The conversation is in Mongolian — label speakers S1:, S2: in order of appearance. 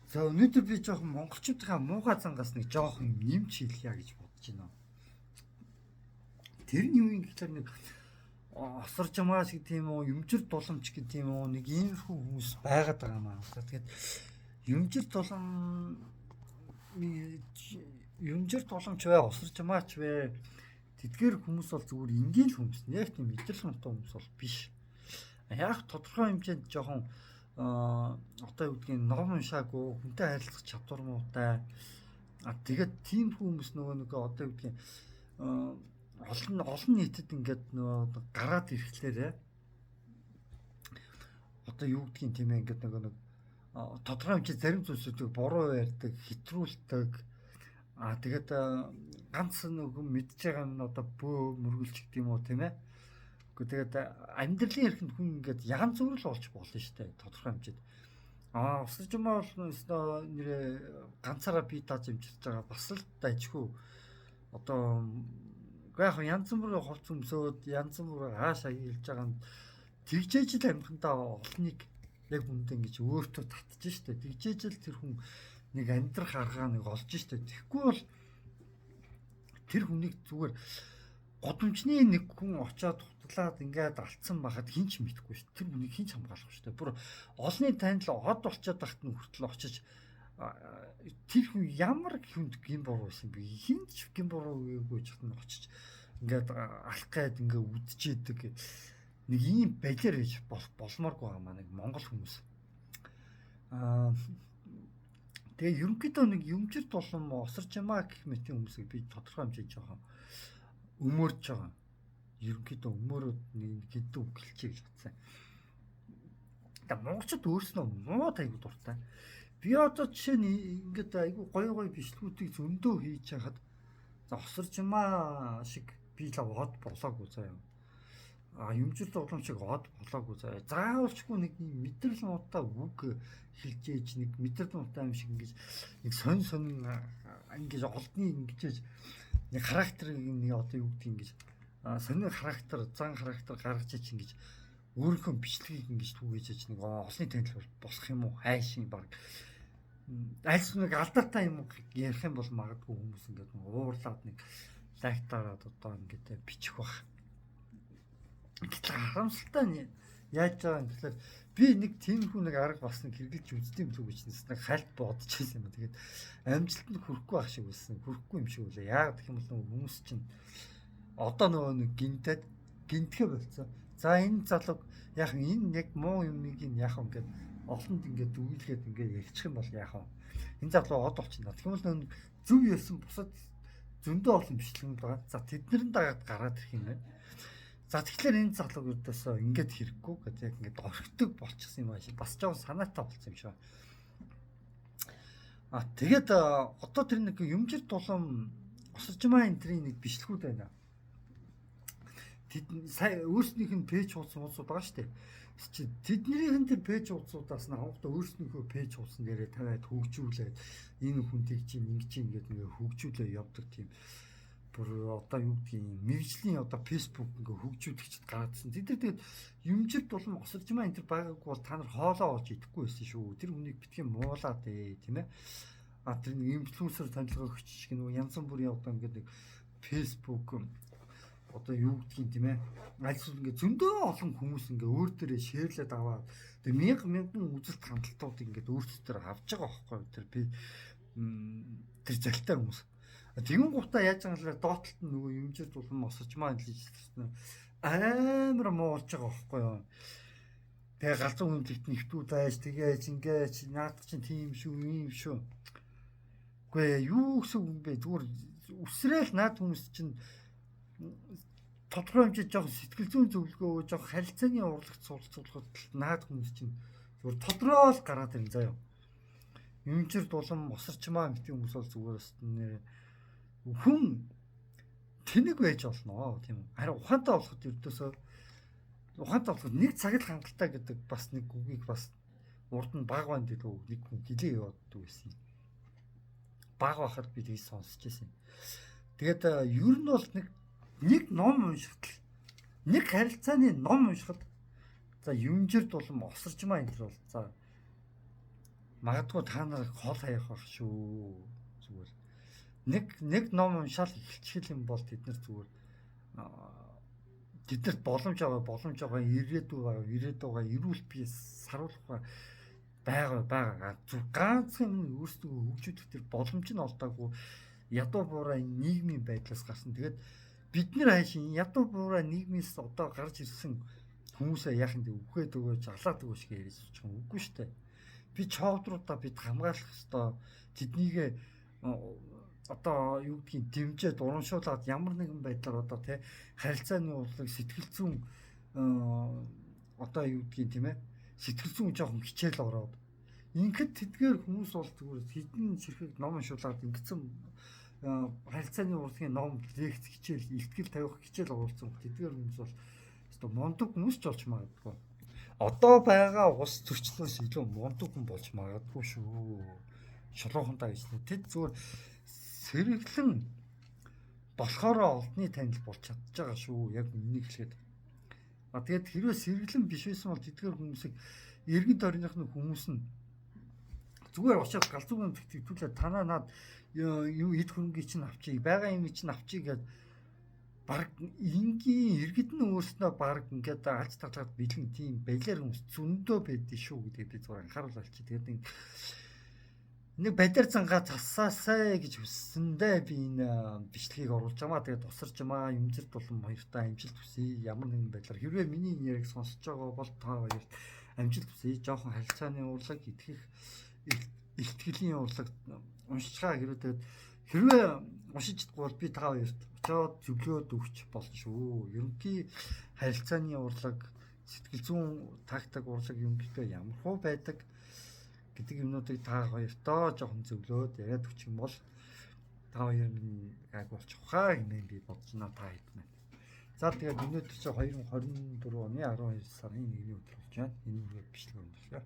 S1: За өнөөдөр би жоохон монголчуудынхаа муухай зангаас нэг жоохон нэмж хэлье гэж бодож байна. Тэр нь юу юм гэхээр нэг осор жамаас гэдэг юм уу, юмжир дуламж гэдэг юм уу, нэг иймэрхүү хүмүүс байгаад байгаа маа. Тэгэхээр юмжир дуламж бай, осор жамаач бай. Тэдгээр хүмүүс бол зүгээр энгийн л хүмүүс. Яг тийм мэдрэл хонтой хүмүүс бол биш. Яг тодорхой хэмжээнд жоохон одоо юу гэдгийг ном уншаагүй, хүнтэй харилцах чадвар муутай. Тэгээд тийм хүмүүс нөгөө нэг одоо юу гэдгийг олон нийтэд ингээд нөгөө гараад ирэхлээрээ одоо юу гэдгийг тийм ээ ингээд нэг тодорхой хэмжээ зарим зүйлсүүдийг буруу ярьдаг, хэтрүүлдэг. Тэгээд ганц нэг мэдж байгаа нь одоо бөө мөргөлч гэдэг юм уу тийм ээ. Тэгээд амьдралын эрхэнд хүн ингээд янз бүр л болж болно шүү дээ тодорхой хэмжээд. Усарч юм бол нэрээ ганцаараа бие тааж амжирч байгаа бас л дайжгүй. Одоо яг янз бүрийн хувц өмсөд янз бүр хаашаа хийлж байгаа нь тэгжээж л амьдрахандаа олныг яг үндэ ингэж өөртөө татчих шүү дээ. Тэгжээж л тэр хүн нэг амьдрах аргаа нэг олж шүү дээ. Тэгэхгүй бол тэр хүнийг зүгээр годомчны нэг хүн очиод хутлаад ингээд алдсан байхад хинч мэдхгүй шүү. Тэр хүнийг хинч хамгаалахгүй шүү. Бүр олны танил од болчиход тахт нь хүртэл очиж тэр хүн ямар хүнд гин буруу байсан бэ? Хинч гин буруу үгүй ч хатан очиж ингээд алах гээд ингээд үдчихэд нэг ийм балер гэж болмооргүй байгаа маа нэг монгол хүмүүс. Тэгээ ерөнхийдөө нэг юмжир тулам осорч ямаа гэх мэт хүмүүсийг би тодорхой хэмжээнд жоохон өмөрж байгаа. Ерөнхийдөө өмөрөд нэг хэдэн үг хэлчихье гэж бодсон. Тэгээ монголчууд өөрснөө муу тайгуу дуртай. Би одоо жишээ нь ингээд айгүй гоё бичлэгүүдийг зөндөө хийж хахад осорч ямаа шиг би л од болоогүй заяа. Юмжир тулам шиг од болоогүй заяа. Заавалчгүй нэг мэдрэл нутаа үг хэлж ээж нэг мэдрэл нутаа юм шиг ингэж нэг сонь ингэж олдны ингэж нэг характерыг нэг одоо юу гэдэг ингэж сонир характер, зан характер гаргаж ич ингэж өөрийнхөө бичлэгийг ингэж түгээж ич нэг олонний танил босох юм уу хайшин баг альс нэг алдаатай юм ярих юм бол магадгүй хүмүүс ингэж уурлаад нэг лайктараад одоо ингэж бичих бах. Гэтэл харамсалтай яаж байгаа юм тэгэхээр би нэг тиймэрхүү нэг арга бас нэг хэрэглэж үздэм зүг гэж нэг хальт бодож байсан юм. Тэгээд амжилтанд хүрэхгүй байх шиг байсан. Хүрэхгүй юм шиг үлээ. Яг гэх юм бол хүмүүс чинь одоо нөгөө нэг гинтгэ болцсон. За энэ залуу яг энэ яг муу юмыг яг ингээд олонд ингээд дүгийлгээд ингээд ярьчих юм бол яг энэ залуу од болчихно. Тэгвэл нөгөө зөв ярьсан бусад зөндөө олон бичлэгүүд байгаа. За тэднэрэн дагаад гараад ирэх юм байна. За тэгэхээр энэ залуу юудаас ингээд хэрэггүй гэдэг яг ингээд орхидог болчихсон юм ааши. Бас жоохон санаатай болсон юм шиг. Тэгээд одоо тэр нэг юмжир тулам осоржмаа энтрийн нэг бичлэгүүд байна. Тэд сая өөрснийх нь пэйж хуудсууд байгаа шүү дээ. Тэднийхэн тэр пэйж хуудсуудаас нь хамгаалалтаа өөрснийхөө пэйж хуудсан дээрээ тавиад хөгжүүлээд энэ хүнтэй чинь ингэж ингээд ингээ хөгжүүлээ явдаг тийм бүр одоо юу гэдгийг мэржлийн одоо фэйсбүүк ингээ хөгжүүлэгчд гаргаадсан. Тэд тэгээд юмжир тулам осоржмаа энтер байгаагүй бол та нар хоолоо олж идэхгүй байсан шүү. Тэр хүнийг битгий муулаад тийм ээ. Тэр нэг инфлюенсер танилцаа өгч шиг нэг янз бүрийн одоо ингээд нэг фэйсбүүк одоо юу гэдгийг тийм ээ альс ингээ зөндөө олон хүмүүс ингээ өөр дээрээ шеэрлээд аваад тэгээ мянган үзэлт хандлтууд ингээ өөрсдөр авч байгаа байхгүй тэр би тэр залтай хүмүүс тэгэн гутаа яаж байгаа доотлолт нь нөгөө юмжир тулам осоржмаа хэлсэн амар муулж байгаа байхгүй юу тэгээ галзуу хүндлэгт нэвтүүд айж тэгээж ингээд наад чинь тийм шүү юм шүү үгүй юу гэсэн юм бэ зүгээр үсрээл наад хүмүүс чинь тодорхой хэмжээд жоохон сэтгэл зүйн зөвлөгөө жоохон харилцааны урлагт суралцуулахад наад хүмүүс чинь зүгээр тодорхойл гараад ирэн заяа. Юмжир дулам осорчмаа гэдэг хүмүүс бол зүгээр нэр хүн тэнэг байж болно тийм үү. Харин ухаантай болоход ердөөсөө ухаантай болоход нэг цаг л хангалттай гэдэг бас нэг үгийг бас урд нь баг банд гэдэг нэг хүн гэлээ явуулдаг байсан. Баг байхад би тгий сонсч байсан. Тэгээд ер нь бол нэг ном уншихад нэг харилцааны ном уншихад за юмжир тулам осорчмаа энэ төр бол за Магадгүй та нар хол хаях байх шүү. Зүгээр. Нэг ном уншаал эхэлчих юм бол тэд нар зүгээр тэднэрт боломж байгаа ирээдүйгаа эрүүл бие саруулах байгаа. Зүг ганцхан өөрсдөө хөгжүүлэх тэр боломж нь олдоогүй ядуу буурай нийгмийн байдлаас гарсан. Тэгээд бид нэр хайшин ядуу буурай нийгмээс одоо гарч ирсэн хүмүүсээ яах юм бэ? Үхээд өгөөж алаад өгөөж гэж яриад суучих юм үгүй шүү дээ. Би чоудруудаа бид хамгаалах ёстой. Тэднийг одоо юу гэдгийг дэмжиж урамшуулад ямар нэгэн байдлаар одоо тий харилцааны урлаг сэтгэл зүйн одоо юу гэдгийг тийм ээ сэтгэл зүйн жоохон хичээл ороод ингээд тэдгээр хүмүүс бол зүгээр хідэн ширхэг ном уншуулад ингэсэн харилцааны урлагийн ном лекц хичээл ихтгэл тавих хичээл оруулсан тэдгээр хүмүүс бол одоо мундаг хүмүүс ч болж магадгүй. Одоо байгаа ус төрчлөөс илүү мундаг хүн болж магадгүй шүү. Шулуухандаа гэж тэд зүгээр сэргэлэн болохоор олдны танил болж чадж байгаа шүү. Яг үнийг хэлээд. Тэгээд хэрвээ сэргэлэн биш байсан бол тэдгээр хүмүүсийг эргэн тойрных нь хүмүүс нь зүгээр очиад галзуу юм тэтгүүлээ танаа над юу эд хөрөнгөний чинь авчиг байгаа юм чинь авчиг гэдэг баг энгийн иргэдэн өөрснөө баг ингээд алж таглаад бэлэн тийм балиар хүмүүс зөндөө байдгийг шүү гэдэг би зүгээр анхааруулж чи тэгээд нэг бадэр зангаа засаасай гэж хүссэндээ би энэ бичлэгийг оруулж байгаа. Тэгээд тусарч байгаа юмзэрт болон хоёртаа амжилт хүсье. Ямар нэгэн байдлаар хэрвээ миний энэ яриг сонсож байгаа бол та хоёрт амжилт хүсье. Жохон харилцааны урлаг итгэх ихтгэлийн урлаг уншиж байгаа хэрэг хэрвээ уншиж чадахгүй бол би та хоёрт очоод зөвлөөд өгч болно шүү. Ерөнхий харилцааны урлаг, сэтгэл зүйн тактик урлаг юм гэдэг ямар хөө байдаг гэдэг юмнуудыг та хоёртоо жоохон зөвлөөд яриад өгч юм бол та хоёр минь гайг болчих хаа гэмээр би бодож байна та хэд маань. За тэгээд өнөөдөр чи 2024 оны 12 сарын 1-ний өдөр болж байна. Энэ үгээр бичлэг өндөрлөө.